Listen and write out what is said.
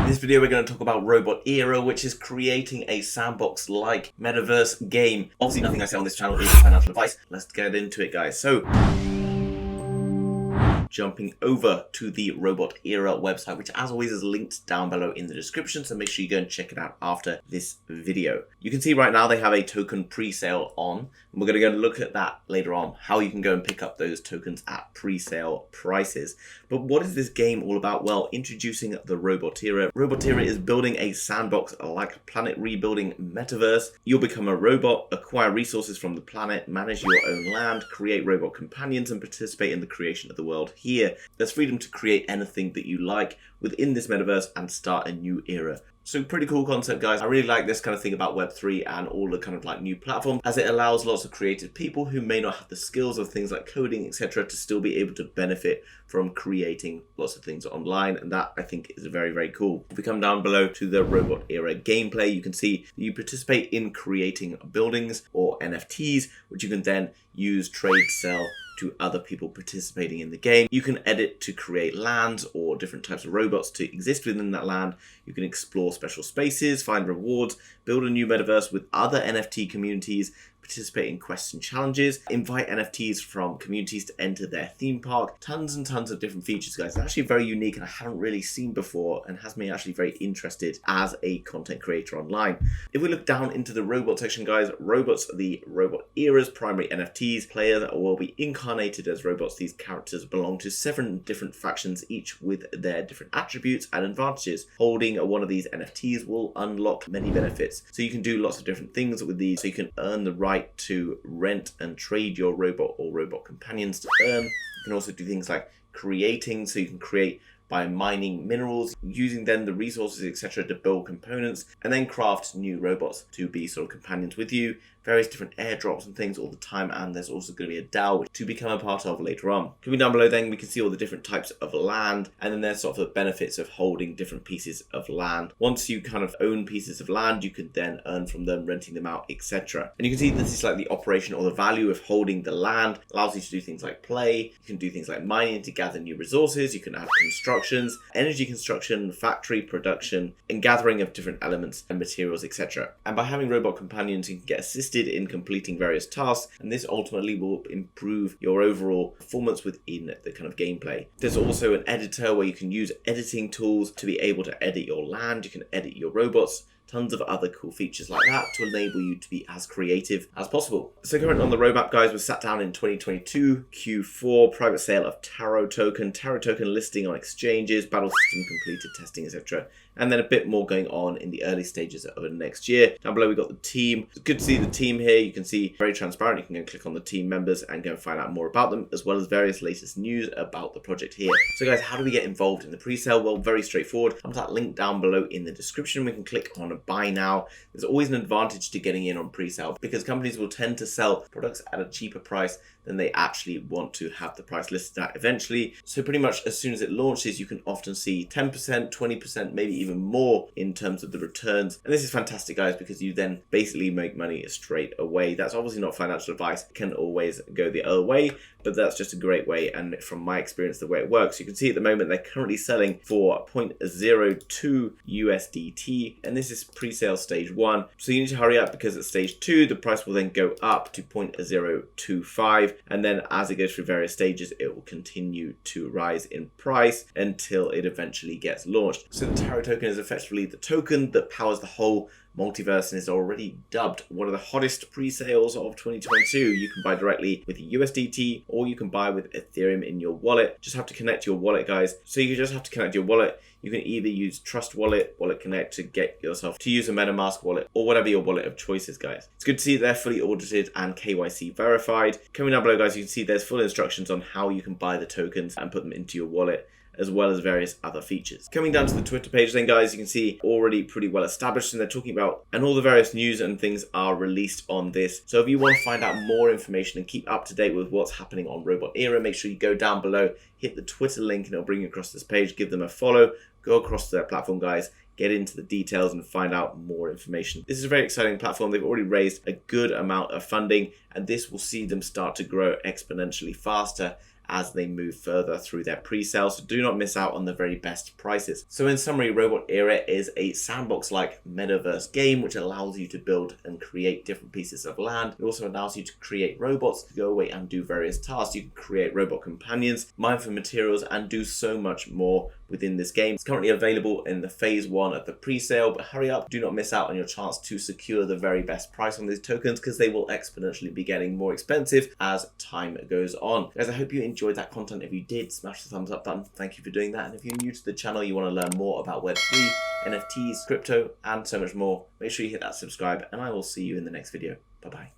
In this video, we're going to talk about RobotEra, which is creating a sandbox-like metaverse game. Obviously, nothing I say on this channel is financial advice. Let's get into it, guys. So, jumping over to the RobotEra website, which as always is linked down below in the description, so make sure you go and check it out after this video. You can see right now they have a token pre-sale on, and we're going to go and look at that later on, how you can go and pick up those tokens at pre-sale prices. But what is this game all about? Well, introducing the RobotEra. RobotEra is building a sandbox-like planet rebuilding metaverse. You'll become a robot, acquire resources from the planet, manage your own land, create robot companions, and participate in the creation of the world. Here, there's freedom to create anything that you like within this metaverse and start a new era. So pretty cool concept, guys. I really like this kind of thing about Web3 and all the kind of like new platforms, as it allows lots of creative people who may not have the skills of things like coding, etc., to still be able to benefit from creating lots of things online. And that, I think, is very, very cool. If we come down below to the RobotEra gameplay, you can see you participate in creating buildings or NFTs, which you can then use, trade, sell to other people participating in the game. You can edit to create lands or different types of robots to exist within that land. You can explore special spaces, find rewards, build a new metaverse with other NFT communities, participate in quests and challenges, invite NFTs from communities to enter their theme park. Tons and tons of different features, guys. It's actually very unique and I haven't really seen before, and has me actually very interested as a content creator online. If we look down into the robot section, guys, robots are the RobotEra's primary NFTs. Players will be incarnated as robots. These characters belong to 7 different factions, each with their different attributes and advantages. Holding one of these NFTs will unlock many benefits. So you can do lots of different things with these. So you can earn the right to rent and trade your robot or robot companions to earn. You can also do things like creating, so you can create by mining minerals, using then the resources, etc., to build components, and then craft new robots to be sort of companions with you. Various different airdrops and things all the time, and there's also going to be a DAO to become a part of later on. Coming down below then, we can see all the different types of land, and then there's sort of the benefits of holding different pieces of land. Once you kind of own pieces of land, you can then earn from them, renting them out, etc. And you can see this is like the operation or the value of holding the land. Allows you to do things like play, you can do things like mining to gather new resources, you can have constructions, energy construction, factory production, and gathering of different elements and materials, etc. And by having robot companions, you can get assisted in completing various tasks, and this ultimately will improve your overall performance within the kind of gameplay. There's also an editor where you can use editing tools to be able to edit your land, you can edit your robots, tons of other cool features like that to enable you to be as creative as possible. So currently on the roadmap, guys, we're sat down in 2022, Q4, private sale of TARO token listing on exchanges, battle system completed, testing, etc. And then a bit more going on in the early stages of the next year. Down below, we've got the team. It's good to see the team here. You can see very transparent. You can go and click on the team members and go and find out more about them, as well as various latest news about the project here. So guys, how do we get involved in the pre-sale? Well, very straightforward. Comes that link down below in the description. We can click on buy now. There's always an advantage to getting in on pre-sale because companies will tend to sell products at a cheaper price than they actually want to have the price listed at eventually. So pretty much as soon as it launches, you can often see 10%, 20%, maybe even more in terms of the returns. And this is fantastic, guys, because you then basically make money straight away. That's obviously not financial advice. It can always go the other way, but that's just a great way. And from my experience, the way it works, you can see at the moment, they're currently selling for 0.02 USDT. And this is pre-sale stage 1. So you need to hurry up because at stage 2, the price will then go up to 0.025. And then as it goes through various stages, it will continue to rise in price until it eventually gets launched. So the TARO token is effectively the token that powers the whole multiverse and is already dubbed one of the hottest pre-sales of 2022. You can buy directly with USDT or you can buy with Ethereum in your wallet. Just have to connect your wallet, guys. So you just have to connect your wallet. You can either use Trust Wallet, Wallet Connect to get yourself to use a MetaMask wallet or whatever your wallet of choice is, guys. It's good to see they're fully audited and KYC verified. Coming down below, guys, you can see there's full instructions on how you can buy the tokens and put them into your wallet, as well as various other features. Coming down to the Twitter page then, guys, you can see already pretty well established, and they're talking about, and all the various news and things are released on this. So if you want to find out more information and keep up to date with what's happening on RobotEra, make sure you go down below, hit the Twitter link, and it'll bring you across this page. Give them a follow, go across to their platform, guys, get into the details and find out more information. This is a very exciting platform. They've already raised a good amount of funding, and this will see them start to grow exponentially faster as they move further through their pre-sale, so do not miss out on the very best prices. So in summary, RobotEra is a sandbox-like metaverse game which allows you to build and create different pieces of land. It also allows you to create robots to go away and do various tasks. You can create robot companions, mine for materials, and do so much more within this game. It's currently available in the phase 1 of the pre-sale, but hurry up, do not miss out on your chance to secure the very best price on these tokens, because they will exponentially be getting more expensive as time goes on. Guys, I hope you enjoyed that content. If you did, smash the thumbs up button. Thank you for doing that. And if you're new to the channel, you want to learn more about Web3, NFTs, crypto, and so much more, make sure you hit that subscribe, and I will see you in the next video. Bye-bye.